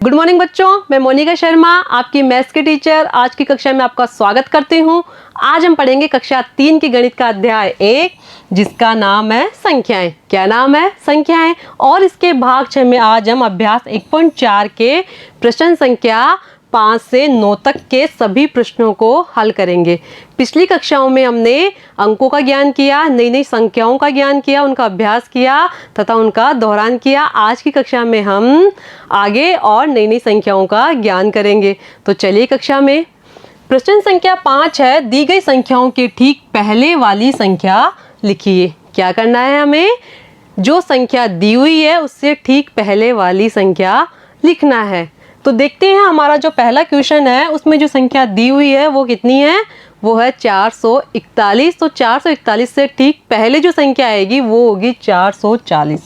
Good morning बच्चों, मैं मोनिका शर्मा आपकी मैथ्स की टीचर आज की कक्षा में आपका स्वागत करती हूँ। आज हम पढ़ेंगे कक्षा 3 की गणित का अध्याय 1 जिसका नाम है संख्याएं। क्या नाम है? संख्याएं। और इसके भाग 6 में आज हम अभ्यास 1.4 के प्रश्न संख्या 5 से 9 तक के सभी प्रश्नों को हल करेंगे। पिछली कक्षाओं में हमने अंकों का ज्ञान किया, नई नई संख्याओं का ज्ञान किया, उनका अभ्यास किया तथा उनका दोहरान किया। आज की कक्षा में हम आगे और नई नई संख्याओं का ज्ञान करेंगे। तो चलिए कक्षा में। प्रश्न संख्या 5 है, दी गई संख्याओं के ठीक पहले वाली संख्या लिखिए। क्या करना है हमें? जो संख्या दी हुई है उससे ठीक पहले वाली संख्या लिखना है। तो देखते हैं हमारा जो पहला क्वेश्चन है उसमें जो संख्या दी हुई है वो कितनी है? वो है 441। तो 441 से ठीक पहले जो संख्या आएगी वो होगी 440।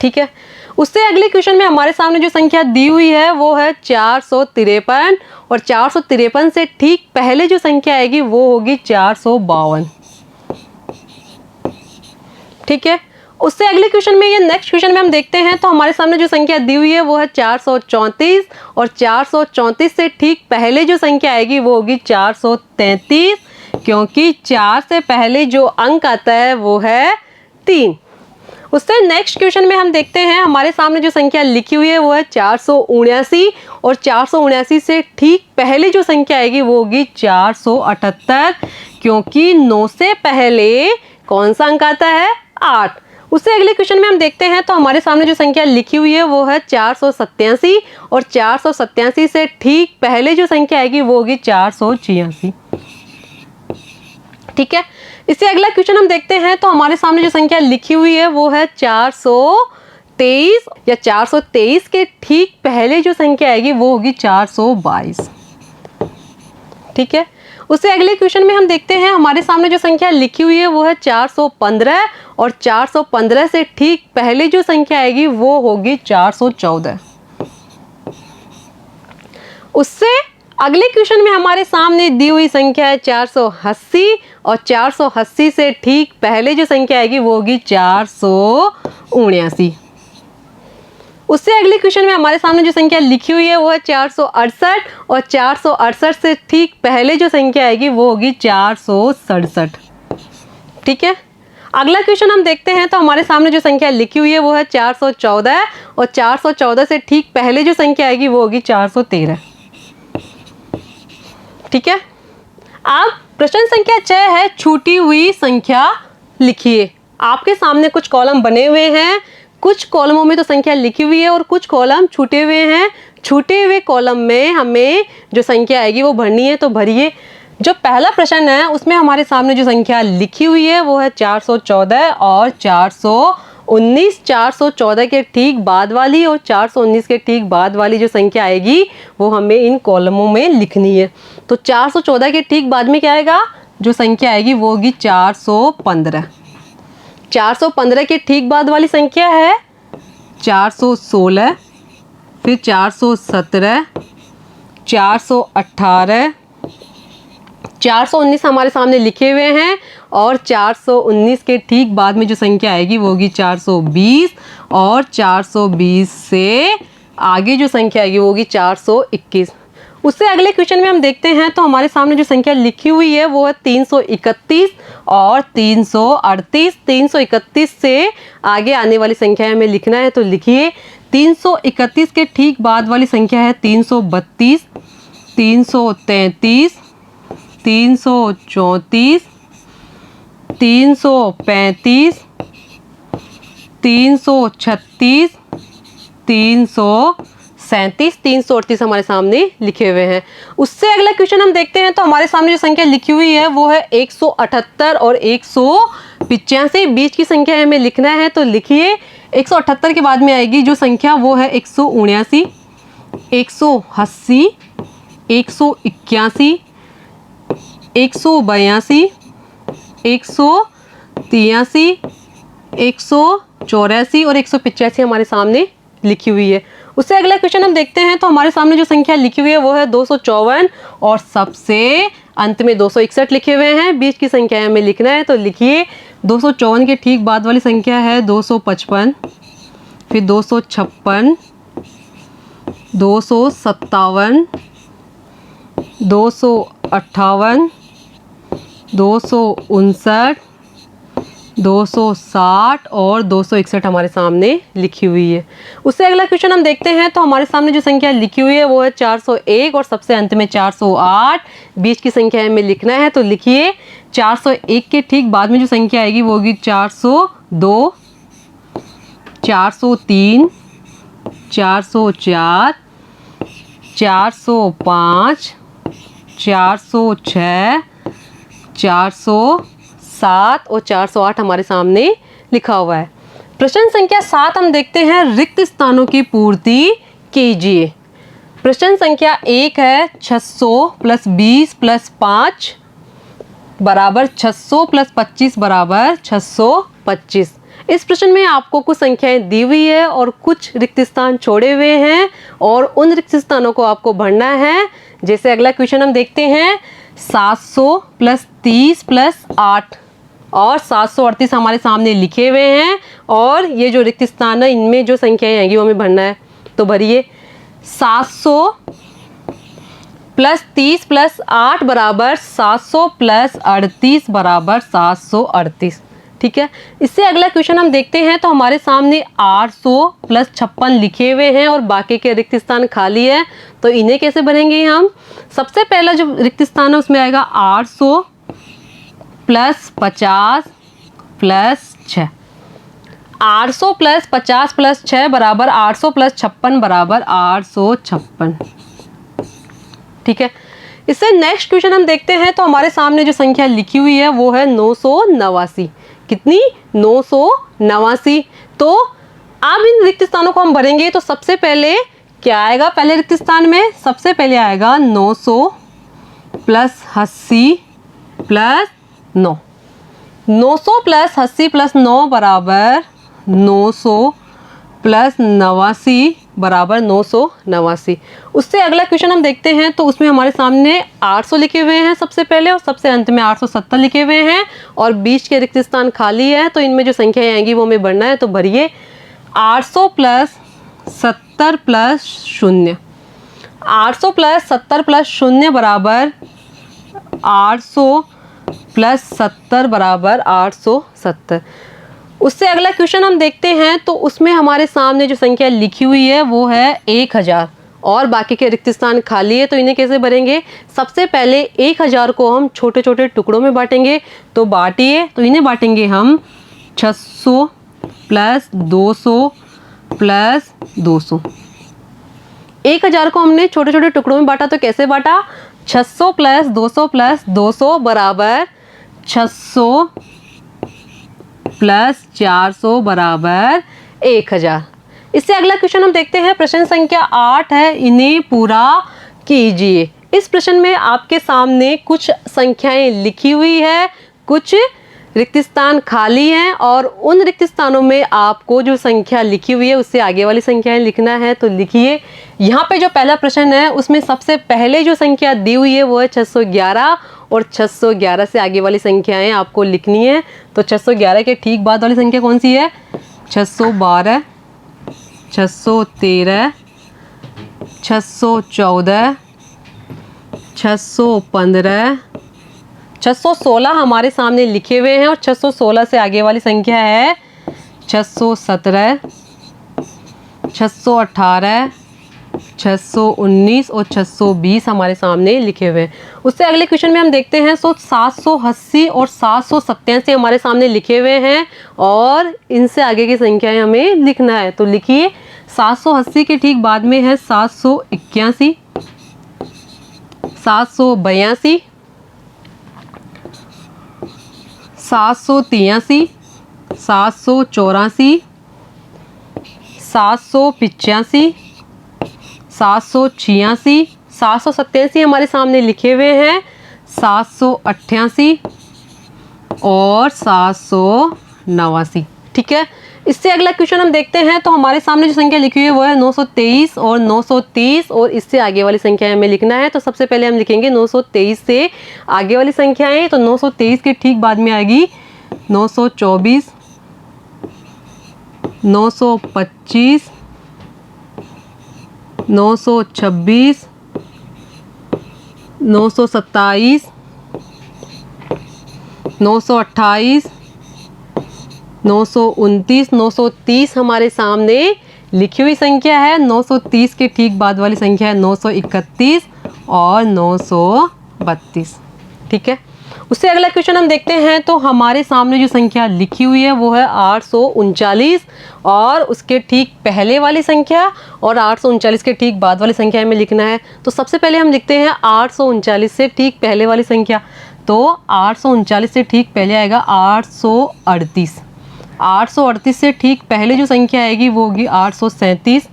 ठीक है। उससे अगले क्वेश्चन में हमारे सामने जो संख्या दी हुई है वो है 453 और 453 से ठीक पहले जो संख्या आएगी वो होगी 452। ठीक है। उससे अगले क्वेश्चन में, ये नेक्स्ट क्वेश्चन में हम देखते हैं तो हमारे सामने जो संख्या दी हुई है वो है 434 और 434 से ठीक पहले जो संख्या आएगी वो होगी 433, क्योंकि 4 से पहले जो अंक आता है वो है 3। उससे नेक्स्ट क्वेश्चन में हम देखते हैं हमारे सामने जो संख्या लिखी हुई है वो है 479 और 479 से ठीक पहले जो संख्या आएगी वो होगी 478, क्योंकि 9 से पहले कौन सा अंक आता है? 8। उससे अगले क्वेश्चन में हम देखते हैं तो हमारे सामने जो संख्या लिखी हुई है वो है 487 और 487 से ठीक पहले जो संख्या आएगी वो होगी 486। ठीक है। इससे अगला क्वेश्चन हम देखते हैं तो हमारे सामने जो संख्या लिखी हुई है वो है 423 या 423 के ठीक पहले जो संख्या आएगी वो होगी 422। ठीक है। उससे अगले क्वेश्चन में हम देखते हैं हमारे सामने जो संख्या लिखी हुई है वो है 415 और 415 से ठीक पहले जो संख्या आएगी वो होगी 414। उससे अगले क्वेश्चन में हमारे सामने दी हुई संख्या है 480 और 480 से ठीक पहले जो संख्या आएगी वो होगी 479। उससे अगले क्वेश्चन में हमारे सामने जो संख्या लिखी हुई है वो है 468 और 468 से ठीक पहले जो संख्या आएगी वो होगी 467। ठीक है। अगला क्वेश्चन हम देखते हैं तो हमारे सामने जो संख्या लिखी हुई है वो है 414 और 414 से ठीक पहले जो संख्या आएगी वो होगी 413। ठीक है। अब प्रश्न संख्या 6 है, छूटी हुई संख्या लिखिए। आपके सामने कुछ कॉलम बने हुए हैं, कुछ कॉलमों में तो संख्या लिखी हुई है और कुछ कॉलम छूटे हुए हैं। छूटे हुए कॉलम में हमें जो संख्या आएगी वो भरनी है, तो भरिए। जो पहला प्रश्न है उसमें हमारे सामने जो संख्या लिखी हुई है वो है 414 और 419। 414 के ठीक बाद वाली और 419 के ठीक बाद वाली जो संख्या आएगी वो हमें इन कॉलमों में लिखनी है। तो 414 के ठीक बाद में क्या आएगा? जो संख्या आएगी वो होगी 415। 415 के ठीक बाद वाली संख्या है 416, फिर 417, 418, 419 हमारे सामने लिखे हुए हैं और 419 के ठीक बाद में जो संख्या आएगी वो होगी 420 और 420 से आगे जो संख्या आएगी वो होगी 421। उससे अगले क्वेश्चन में हम देखते हैं तो हमारे सामने जो संख्या लिखी हुई है वो है 331 और 338। 331 से आगे आने वाली संख्या हमें लिखना है, तो लिखिए। 331 के ठीक बाद वाली संख्या है 332, 333, 334, 335, 336, 337, 338 हमारे सामने लिखे हुए हैं। उससे अगला क्वेश्चन हम देखते हैं तो हमारे सामने जो संख्या लिखी हुई है वो है 178 और 185। बीच की संख्या हमें लिखना है, तो लिखिए। 178 के बाद में आएगी जो संख्या वो है 179, 180, 181, 182, 183, 184 और 185 हमारे सामने लिखी हुई है। उससे अगला क्वेश्चन हम देखते हैं तो हमारे सामने जो संख्या लिखी हुई है वो है 254 और सबसे अंत में 261 लिखे हुए हैं। बीच की संख्या हमें लिखना है, तो लिखिए 254 के ठीक बाद वाली संख्या है 255, फिर 256, 257, 258, 259, 260 और 261 हमारे सामने लिखी हुई है। उससे अगला क्वेश्चन हम देखते हैं तो हमारे सामने जो संख्या लिखी हुई है वो है 401 और सबसे अंत में 408। बीच की संख्या हमें लिखना है, तो लिखिए 401 के ठीक बाद में जो संख्या आएगी वो होगी 402, 403, 404, 405, 406, 407 और 408 हमारे सामने लिखा हुआ है। प्रश्न संख्या 7 हम देखते हैं, रिक्त स्थानों की पूर्ति कीजिए। प्रश्न संख्या 1 है 600 प्लस 20 प्लस 5 बराबर 600 प्लस 25 बराबर 625। इस प्रश्न में आपको कुछ संख्याएं दी हुई है और कुछ रिक्त स्थान छोड़े हुए हैं और उन रिक्त स्थानों को आपको भरना है। जैसे अगला क्वेश्चन हम देखते हैं, 700 प्लस 30 प्लस 8 और 738 हमारे सामने लिखे हुए हैं और ये जो रिक्त स्थान है इनमें जो संख्याएं आएंगी वो हमें भरना है। तो भरिए 700 प्लस 30 प्लस 8 बराबर 700 प्लस 38 बराबर 738। ठीक है, इससे अगला क्वेश्चन हम देखते हैं तो हमारे सामने 800 प्लस 56 लिखे हुए हैं और बाकी के रिक्त स्थान खाली है, तो इन्हें कैसे भरेंगे हम। सबसे पहला जो रिक्त स्थान है उसमें आएगा 800 प्लस 50 प्लस 6। 800 प्लस 50 प्लस 6 बराबर 800 प्लस 56 बराबर 856। ठीक है, इससे नेक्स्ट क्वेश्चन हम देखते हैं तो हमारे सामने जो संख्या लिखी हुई है वो है 989। कितनी? 989। तो अब इन रिक्त स्थानों को हम भरेंगे तो सबसे पहले क्या आएगा, पहले रिक्त स्थान में सबसे पहले आएगा 900 प्लस 80 प्लस 9। 900 प्लस 80 प्लस 9 बराबर 900 प्लस 89 बराबर 989। उससे अगला क्वेश्चन हम देखते हैं तो उसमें हमारे सामने 800 लिखे हुए हैं सबसे पहले और सबसे अंत में 870 लिखे हुए हैं और बीच के रिक्त स्थान खाली है, तो इनमें जो संख्याएं आएंगी वो हमें भरना है। तो भरिए 800 प्लस 70 प्लस 0। 800 प्लस 70 प्लस 0 बराबर 800 प्लस 70 बराबर 870। उससे अगला क्वेश्चन हम देखते हैं तो उसमें हमारे सामने जो संख्या लिखी हुई है वो है 1000 और बाकी के रिक्त स्थान खाली है, तो इन्हें कैसे भरेंगे। सबसे पहले 1000 को हम छोटे छोटे टुकड़ों में बांटेंगे, तो बांटिए। तो इन्हें बांटेंगे हम 600 प्लस 200 प्लस 200। 1000 को हमने छोटे छोटे टुकड़ों में बांटा, तो कैसे बांटा। 600 प्लस 200 बराबर 600 प्लस 400 बराबर 1000। इससे अगला क्वेश्चन हम देखते हैं, प्रश्न संख्या 8 है, इन्हें पूरा कीजिए। इस प्रश्न में आपके सामने कुछ संख्याएं लिखी हुई है, कुछ रिक्त स्थान खाली हैं और उन रिक्त स्थानों में आपको जो संख्या लिखी हुई है उससे आगे वाली संख्याएं लिखना है। तो लिखिए, यहाँ पे जो पहला प्रश्न है उसमें सबसे पहले जो संख्या दी हुई है वो है 611 और 611 से आगे वाली संख्याएं आपको लिखनी है। तो 611 के ठीक बाद वाली संख्या कौन सी है। 612, 613, 614, 615, 616 हमारे सामने लिखे हुए हैं और 616 से आगे वाली संख्या है 617, 618, 619 और 620 हमारे सामने लिखे हुए हैं। उससे अगले क्वेश्चन में हम देखते हैं, सो 780 और 787 हमारे सामने लिखे हुए हैं और इनसे आगे की संख्याएं हमें लिखना है। तो लिखिए, 780 के ठीक बाद में है 781, 782, 783, 784, 785, 786, 787 हमारे सामने लिखे हुए हैं, 788 और 789। ठीक है, इससे अगला क्वेश्चन हम देखते हैं तो हमारे सामने जो संख्या लिखी हुई है वो है 923 और 930 और इससे आगे वाली संख्याएं हमें लिखना है। तो सबसे पहले हम लिखेंगे 923 से आगे वाली संख्याएं, तो 923 के ठीक बाद में आएगी 924, 925, 926, 927, 928, 929, 930 हमारे सामने लिखी हुई संख्या है। 930 के ठीक बाद वाली संख्या है 931 और 932। ठीक है, उससे अगला क्वेश्चन हम देखते हैं। तो हमारे सामने जो संख्या लिखी हुई है वो है 839 और उसके ठीक पहले वाली संख्या और 839 के ठीक बाद वाली संख्या में लिखना है। तो सबसे पहले हम लिखते हैं 839 से ठीक पहले वाली संख्या। तो 839 से ठीक पहले आएगा 838। 838 से ठीक पहले जो संख्या आएगी वो होगी 837,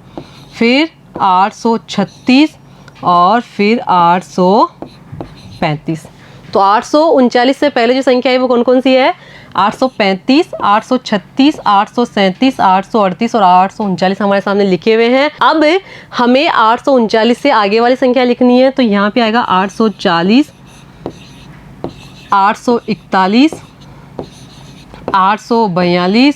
फिर 836 और फिर 835। तो 839 से पहले जो संख्या है वो कौन कौन सी है? 835, 836, 837, 838 और 839 हमारे सामने लिखे हुए हैं। अब हमें 839 से आगे वाली संख्या लिखनी है। तो यहाँ पे आएगा 840, 841, 842,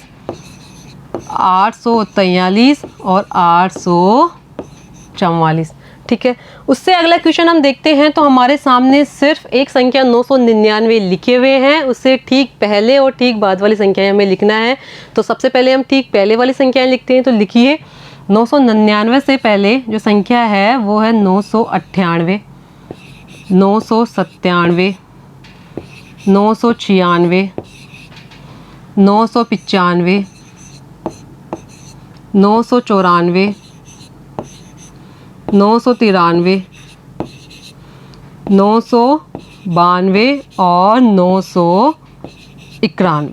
843 और 844। ठीक है, उससे अगला क्वेश्चन हम देखते हैं। तो हमारे सामने सिर्फ एक संख्या 999 लिखे हुए हैं, उससे ठीक पहले और ठीक बाद वाली संख्या हमें लिखना है। तो सबसे पहले हम ठीक पहले वाली संख्याएं लिखते हैं। तो लिखिए 999 से पहले जो संख्या है वो है 998, 997, 996, 995, 994, 993, 992 और 991।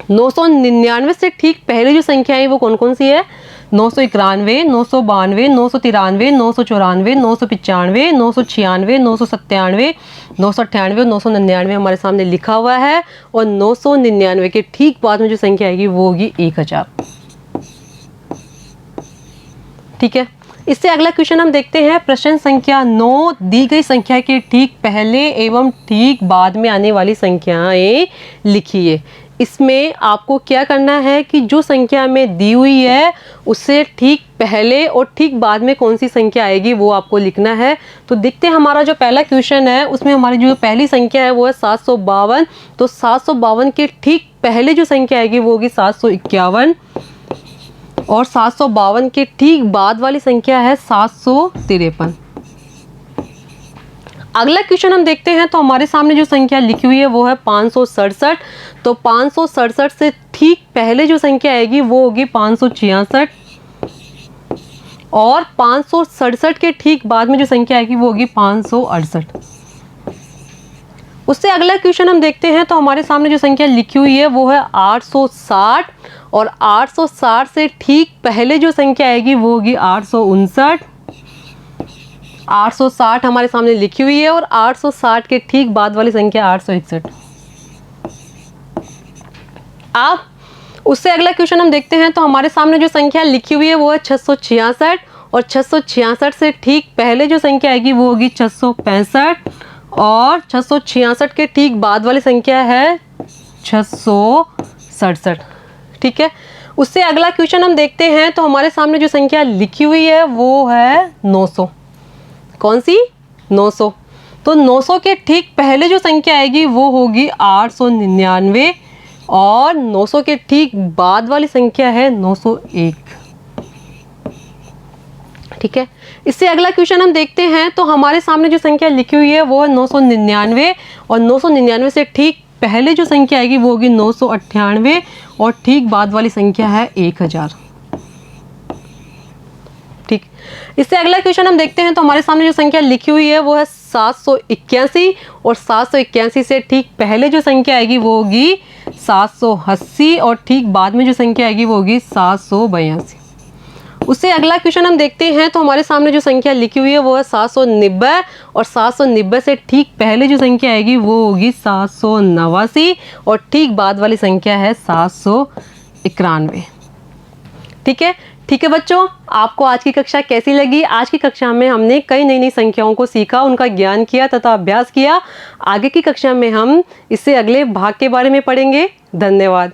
999 से ठीक पहले जो संख्या है वो कौन कौन सी है? 991, 992, 993, 994, 995, 996, 997, 998 और 999 हमारे सामने लिखा हुआ है। और 999 के ठीक बाद में जो संख्या आएगी वो होगी 1000। ठीक है, इससे अगला क्वेश्चन हम देखते हैं। प्रश्न संख्या 9, दी गई संख्या के ठीक पहले एवं ठीक बाद में आने वाली संख्याएं लिखिए। इसमें आपको क्या करना है कि जो संख्या में दी हुई है उससे ठीक पहले और ठीक बाद में कौन सी संख्या आएगी वो आपको लिखना है। तो देखते हैं हमारा जो पहला क्वेश्चन है उसमें हमारी जो पहली संख्या है वो है 752। तो 752 के ठीक पहले जो संख्या आएगी वो होगी 751 और 752 के ठीक बाद वाली संख्या है 753। अगला क्वेश्चन हम देखते हैं। तो हमारे सामने जो संख्या लिखी हुई है वो है 567। तो 567 से ठीक पहले जो संख्या आएगी वो होगी 566 और 567 के ठीक बाद में जो संख्या आएगी वो होगी 568। उससे अगला क्वेश्चन हम देखते हैं। तो हमारे सामने जो संख्या लिखी हुई है वो है 860 और 860 से ठीक पहले जो संख्या आएगी वो होगी 859। 860 हमारे सामने लिखी हुई है और 860 के ठीक बाद वाली संख्या 861। अब उससे अगला क्वेश्चन हम देखते हैं। तो हमारे सामने जो संख्या लिखी हुई है वो है 666 और 666 से ठीक पहले जो संख्या आएगी वो होगी 665 और 666 के ठीक बाद वाली संख्या है 667। ठीक है, उससे अगला क्वेश्चन हम देखते हैं। तो हमारे सामने जो संख्या लिखी हुई है वो है 900। कौन सी? 900। तो 900 के ठीक पहले जो संख्या आएगी वो होगी 899 और 900 के ठीक बाद वाली संख्या है 901। ठीक है, इससे अगला क्वेश्चन हम देखते हैं। तो हमारे सामने जो संख्या लिखी हुई है वो है 999 और 999 से ठीक पहले जो संख्या आएगी वो होगी 998 और ठीक बाद वाली संख्या है 1000। ठीक, इससे अगला क्वेश्चन हम देखते हैं। तो हमारे सामने जो संख्या लिखी हुई है वो है 781 और 781 से ठीक पहले जो संख्या आएगी वो होगी 780 और ठीक बाद में जो संख्या आएगी वो होगी 782। उससे अगला क्वेश्चन हम देखते हैं। तो हमारे सामने जो संख्या लिखी हुई है वो है 790 और 790 से ठीक पहले जो संख्या आएगी वो होगी 789 और ठीक बाद वाली संख्या है 791। ठीक है, ठीक है बच्चों, आपको आज की कक्षा कैसी लगी? आज की कक्षा में हमने कई नई नई संख्याओं को सीखा, उनका ज्ञान किया तथा अभ्यास किया। आगे की कक्षा में हम इससे अगले भाग के बारे में पढ़ेंगे। धन्यवाद।